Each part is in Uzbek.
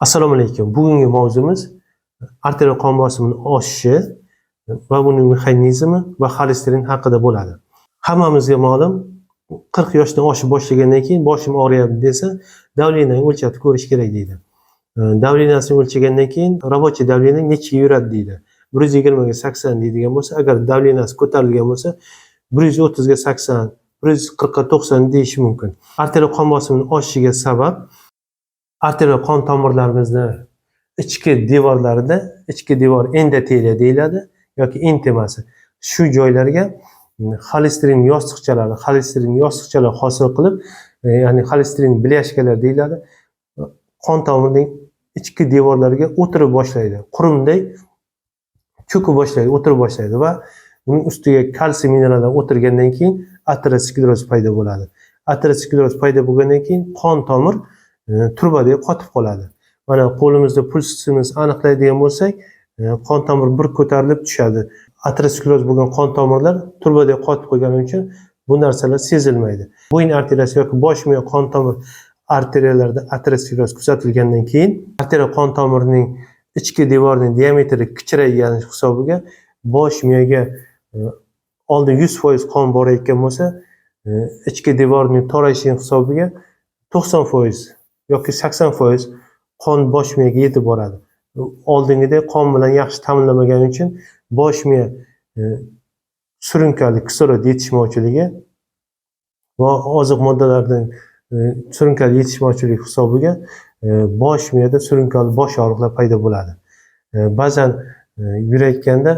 Assalomu alaykum. Bugungi mavzumiz arterial qon bosimining oshishi va buning mexanizmi va xolesterin haqida bo'ladi. Hammamizga ma'lum, 40 yoshdan oshib boshlagandan keyin boshim og'riyapti desa, davleniyani o'lchatib ko'rish kerak deydi. Davleniyasini o'lchagandan keyin rabochiy davleniya nechiga yuradi deydi. 120 ga 80 deydigan bo'lsa, agar davleniyasi ko'tarilgan bo'lsa, 130 ga 80, 140 ga 90 deyish mumkin. Arterial qon bosimining oshishiga sabab arterial qon tomirlarimizni ichki devorlarida, ichki devor endoteliya deyiladi yoki intimasi. Shu joylarga xolesterin yostiqchalar hosil qilib, ya'ni xolesterin bilyashkalar deyiladi. Qon tomirining ichki devorlariga o'tirib boshlaydi. Qurumday cho'kib boshlaydi, o'tirib boshlaydi va uning ustiga kalsiy minerallar o'tirgandan keyin ateroskleroz paydo bo'ladi. Ateroskleroz paydo bo'lgandan keyin qon tomir turbadek qotib qoladi. Mana qo'limizda pulsimiz aniqlaydigan bo'lsak, qon tomir bir ko'tarilib tushadi. Ateroskleroz bo'lgan qon tomirlar turbadek qotib qolgani uchun bu narsalar sezilmaydi. Bo'yin arteriyasi yoki bosh miya qon tomir arteriyalarida ateroskleroz kuzatilgandan keyin arteriya qon tomirining ichki devorining diametri kichiraygani hisobiga bosh miyaga oldin 100% qon borayotgan bo'lsa, ichki devorning torayishining hisobiga 90% yoki 80% qon bosh miyaga yetib boradi. Oldingidek qon bilan yaxshi ta'minlanmagani uchun bosh miya surunkali kislorod yetishmovchiligi va oziq moddalardan surunkali yetishmovchiligi hisobiga bosh miyada surunkali bosh og'riqlar paydo bo'ladi. Ba'zan yurayotganda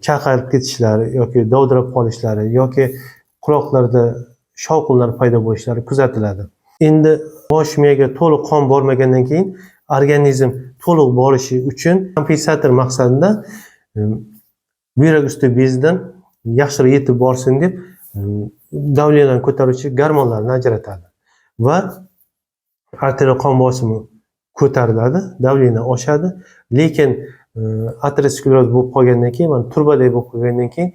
chaqirib ketishlari yoki dovdirab qolishlari yoki quloqlarda shovqinlar paydo bo'lishlari kuzatiladi. Endi bosh miyaga to'liq qon bormagandan keyin organizm to'liq borishi uchun kompensator maqsadida buyrak usti bezidan yaxshiroq yetib borsin deb davleniyani ko'taruvchi gormonlarni ajratadi va arterial qon bosimi ko'tariladi, davleniya oshadi, lekin ateroskleroz bo'lib qolgandan keyin, mana turbadek bo'lib qolgandan keyin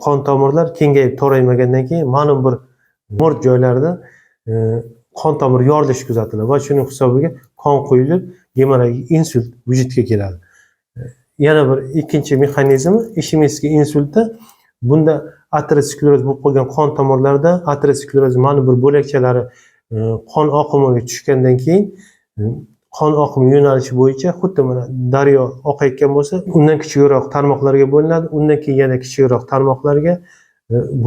qon tomirlar kengayib toraymagandan keyin ma'lum bir mo'rt joylarida qon tomir yorilishi kuzatiladi va shuning hisobiga qon quyilib, gemorragik insult vujudga keladi. Yana bir ikkinchi mexanizmi ishemik insultda, bunda ateroskleroz bo'lib qolgan qon tomirlarida ateroskleroz ma'lum bir bo'lakchalari qon oqimiga tushgandan keyin qon oqimi yo'nalishi bo'yicha xuddi mana daryo oqayotgan bo'lsa, undan kichikroq tarmoqlarga bo'linadi, undan keyin yana kichikroq tarmoqlarga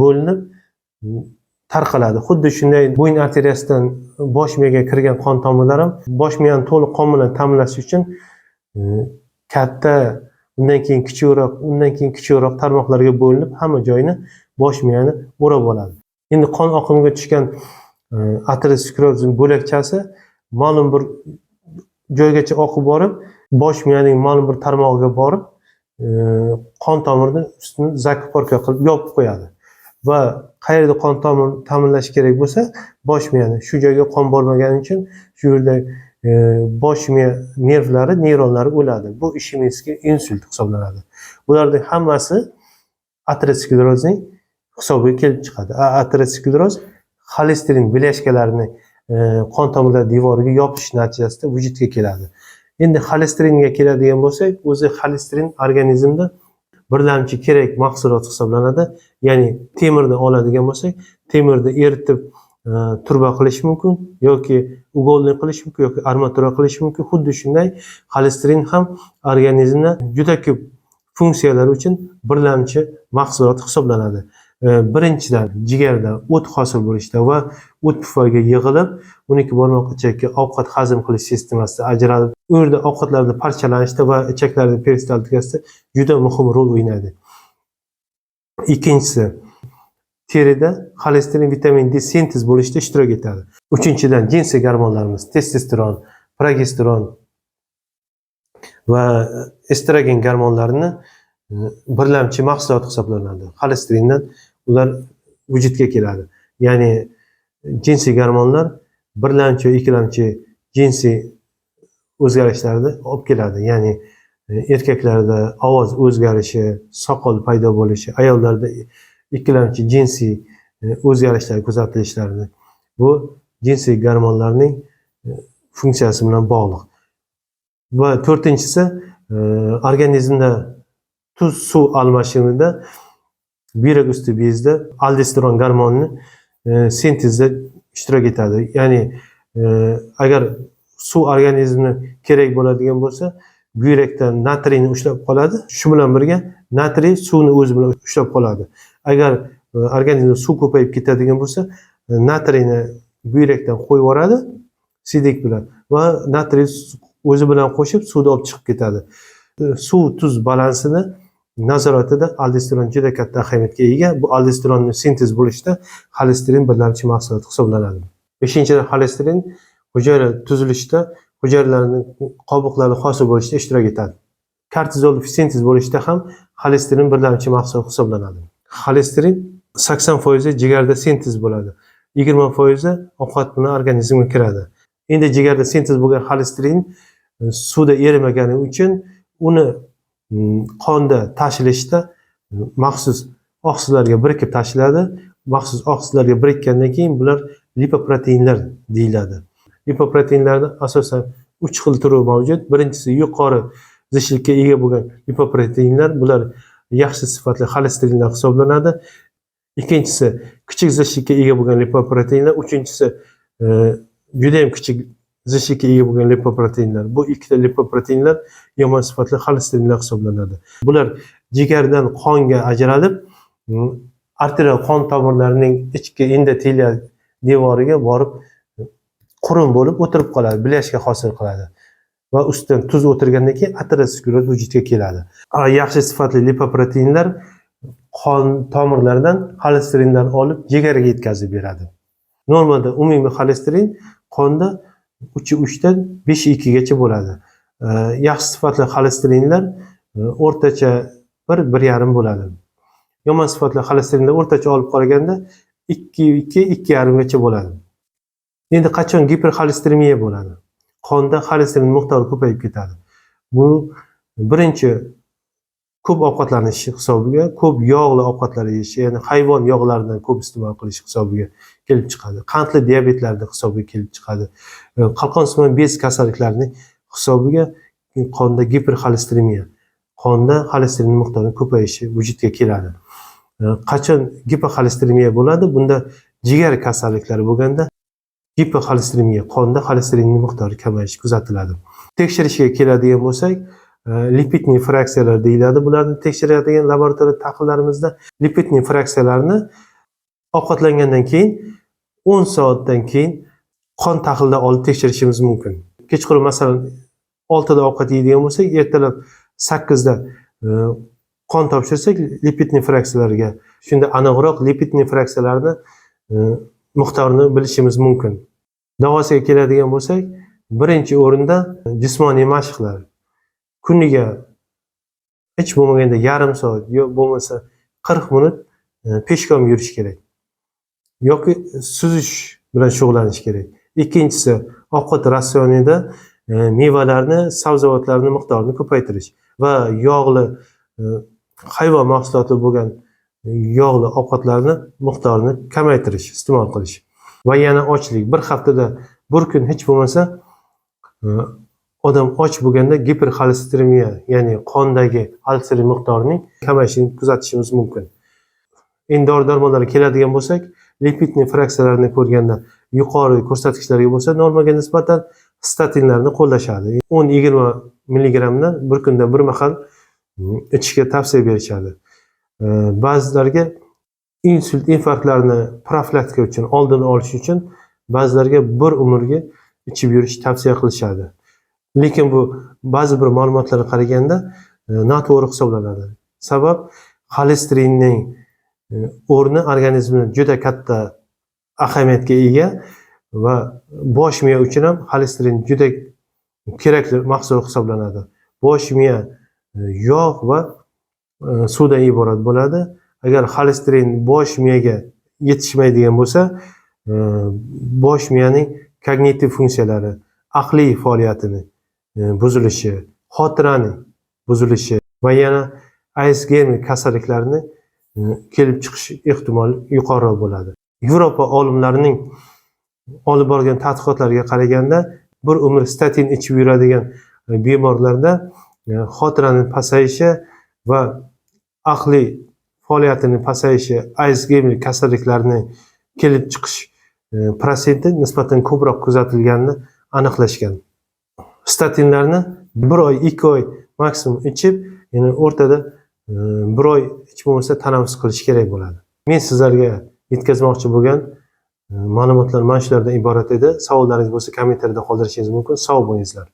bo'linib tarqaladi. Xuddi shunday bo'yin arteriyasidan bosh miyaga kirgan qon tomirlar ham bosh miyani to'liq qon bilan ta'minlash uchun katta, undan keyin kichikroq tarmoqlarga bo'linib, hamma joyini bosh miyani o'rab oladi. Endi qon oqimiga tushgan aterosklerozning bo'lakchasi ma'lum bir joygacha oqib borib, bosh miyaning ma'lum bir tarmog'iga borib, qon tomirning ustini zakoporka qilib yopib qo'yadi. Va qayerda qon tomir ta'minlash kerak bo'lsa, bosh miyani shu joyga qon bormagani uchun shu yerda bosh miya nervlari, neyronlari o'ladi. Bu ishemik insult hisoblanadi. Bularning hammasi aterosklerozning hisobiga kelib chiqadi. Ateroskleroz xolesterin bilyashkalarini qon tomirlar devoriga yopish natijasida vujudga keladi. Endi xolesteringa keladigan bo'lsak, o'zi xolesterin organizmda birlamchi kerak mahsulot hisoblanadi. Ya'ni temirni oladigan bo'lsak, temirni eritib turba qilish mumkin yoki uголный qilish mumkin yoki armatura qilish mumkin. Xuddi shunday xolesterin ham organizmda juda ko'p funksiyalar uchun birlamchi mahsulot hisoblanadi. Birinchidan jigarda o't hosil bo'lishda va o't pufayga yig'ilib, 12 barmoq ichakka ovqat hazm qilish sistemasida ajralib, u yerda ovqatlarning parchalanishida va ichaklarning peristaltikasida juda muhim rol o'ynaydi. Ikkinchisi, terida xolesterin, vitamin D sintez bo'lishda ishtirok etadi. Uchinchidan, jinsiy gormonlarimiz testosteron, progesteron va estrogen gormonlarini birlamchi mahsulot hisoblanadi. Xolesterindan ular vujudga keladi. Ya'ni jinsiy gormonlar birlamchi va ikkilamchi jinsiy o'zgarishlarni olib keladi. Ya'ni erkaklarda ovoz o'zgarishi, soqol paydo bo'lishi, ayollarda ikkilamchi jinsiy o'zgarishlar kuzatilishlarini, bu jinsiy gormonlarning funksiyasi bilan bog'liq. Va to'rtinchisi, organizmda tuz suv almashinuvida buyrak usti bezda aldosteron gormonini sintezda ishtirok etadi. Ya'ni agar suv organizmga kerak bo'ladigan bo'lsa, buyrakdan natriyni ushlab qoladi. Shu bilan birga natriy suvni o'zi bilan ushlab qoladi. Agar organizmda suv ko'payib ketadigan bo'lsa, natriyni buyrakdan qo'yib yuboradi siydik bilan va natriy o'zi bilan qo'shib suvni olib chiqib ketadi. Suv tuz balansini nazoratida aldosteron juda katta ahamiyatga ega. Bu aldosteronni sintez bo'lishda xolesterin birlamchi mahsulot hisoblanadi. Beshinchidan, xolesterin hujayra tuzilishida, hujayralarning qobiqlari hosil bo'lishda ishtirok etadi. Kortizol sintez bo'lishda ham xolesterin birlamchi mahsulot hisoblanadi. Xolesterin 80% jigarda sintez bo'ladi. 20% ovqat bilan organizmga kiradi. Endi jigarda sintez bo'lgan xolesterin suvda erimagani uchun uni qonda tashilishda maxsus oqsillarga birikib tashiladi. Maxsus oqsillarga birikkandan keyin bular lipoproteinlar deyiladi. Lipoproteinlarda asosan 3 xil turi mavjud. Birinchisi yuqori zichllikka ega bo'lgan lipoproteinlar. Bular yaxshi sifatli xolesterinlar hisoblanadi. Ikkinchisi kichik zichllikka ega bo'lgan lipoproteinlar. Uchinchisi juda ham kichik zichllikka ega bo'lgan lipoproteinlar. Bu ikkita lipoproteinlar yomon sifatli xolesterinlar hisoblanadi. Bular jigardan qonga ajralib, arterial qon tomirlarining ichki endotelial devoriga borib qurum bo'lib o'tirib qoladi, bilyashka hosil qiladi. Va ustidan tuz o'tirgandan keyin ateroskleroz vujudga keladi. Yaxshi sifatli lipoproteinlar qon tomirlaridan xolesterindan olib jigarga yetkazib beradi. Normalda umumiy xolesterin qonda 3.3 dan 5.2 gacha bo'ladi. Yaxshi sifatli xolesterinlar o'rtacha 1-1.5 bo'ladi. Yomon sifatli xolesterinlar o'rtacha olib qolganda 2-2.5 gacha bo'ladi. Endi qachon giperxolesteremiya bo'ladi? Qonda xolesterin miqdori ko'payib ketadi. Bu birinchi ko'p ovqatlanish hisobiga, ko'p yog'li ovqatlar yeyish, ya'ni hayvon yog'laridan ko'p iste'mol qilish hisobiga kelib chiqadi. Qandli diabetlarning hisobiga kelib chiqadi. Qalqonsimon bez kasalliklarining hisobiga qonda giperxolesteremiya, qonda xolesterin miqdorining ko'payishi vujudga keladi. Qachon giperxolesteremiya bo'ladi? Bunda jigar kasalliklari bo'lganda giperxolesteremiya, qonda xolesterinning miqdori kamayishi kuzatiladi. Tekshirishga keladigan bo'lsak, lipidniy fraksiyalar deyiladi. Bularni tekshiradigan laboratoriya tahlillerimizda lipidniy fraksiyalarni ovqatlangandan keyin 10 soatdan keyin qon tahlilidan olib tekshirishimiz mumkin. Kechqurun masalan 6 da ovqat yeydigan bo'lsak, ertalab 8 da qon topshirsak lipidniy fraksiyalarga, shunda aniqroq lipidniy fraksiyalarni miqdorini bilishimiz mumkin. Davosiga keladigan bo'lsak, birinchi o'rinda jismoniy mashqlar. Kuniga hech bo'lmaganda yarim soat yo bo'lmasa 40 minut peshkom yurish kerak. Yoki suzish bilan shug'ullanish kerak. Ikkinchisi, ovqat ratsionida mevalarni, sabzavotlarni miqdorini ko'paytirish va yog'li hayvon mahsuloti bo'lgan yog'li ovqatlarni miqdorini kamaytirish, iste'mol qilish. Va yana ochlik. Bir haftada bir kun hech bo'lmasa odam och bo'lganda giperxolesteremiya, ya'ni qondagi xolesterin miqdorining kamayishini kuzatishimiz mumkin. Endi dori-darmonlarga keladigan bo'lsak, lipidniy fraksiyalarni ko'rganda yuqori ko'rsatkichlarga bo'lsa, normaga nisbatan statinlarni qo'llashadi. 10-20 milligramdan bir kunda bir mahal ichishga tavsiya berishadi. Ba'zilarga insult infarktlarini profilaktika uchun, oldini olish uchun ba'zilarga bir umrga ichib yurish tavsiya qilishadi. Lekin bu ba'zi bir ma'lumotlarga qaraganda noto'g'ri hisoblanadi. Sabab xolesterinning o'rni organizmda juda katta ahamiyatga ega va bosh miya uchun ham xolesterin juda kerakli mahsulot hisoblanadi. Bosh miya yog' va suvdan iborat bo'ladi. Agar xolesterin bosh miyaga yetishmaydigan bo'lsa, bosh miyaning kognitiv funksiyalari, aqliy faoliyatini buzilishi, xotiraning buzilishi va yana Alsgeymer kasalliklarini kelib chiqish ehtimoli yuqoriroq bo'ladi. Yevropa olimlarining olib borgan tadqiqotlariga qaraganda, bir umr statin ichib yuradigan bemorlarda xotiraning pasayishi va aqliy faoliyatining pasayishi, Alsgeymer kasalliklarining kelib chiqish prosenti nisbatan ko'proq kuzatilganini aniqlashgan. Statinlarni 1 oy, 2 oy maksimum ichib, ya'ni o'rtada 1 oy hech bo'lmasa tanaffus qilish kerak bo'ladi. Men sizlarga yetkazmoqchi bo'lgan ma'lumotlar mana shulardan iborat edi. Savollaringiz bo'lsa kommentariyada qoldirishingiz mumkin. Sog' bo'lingizlar.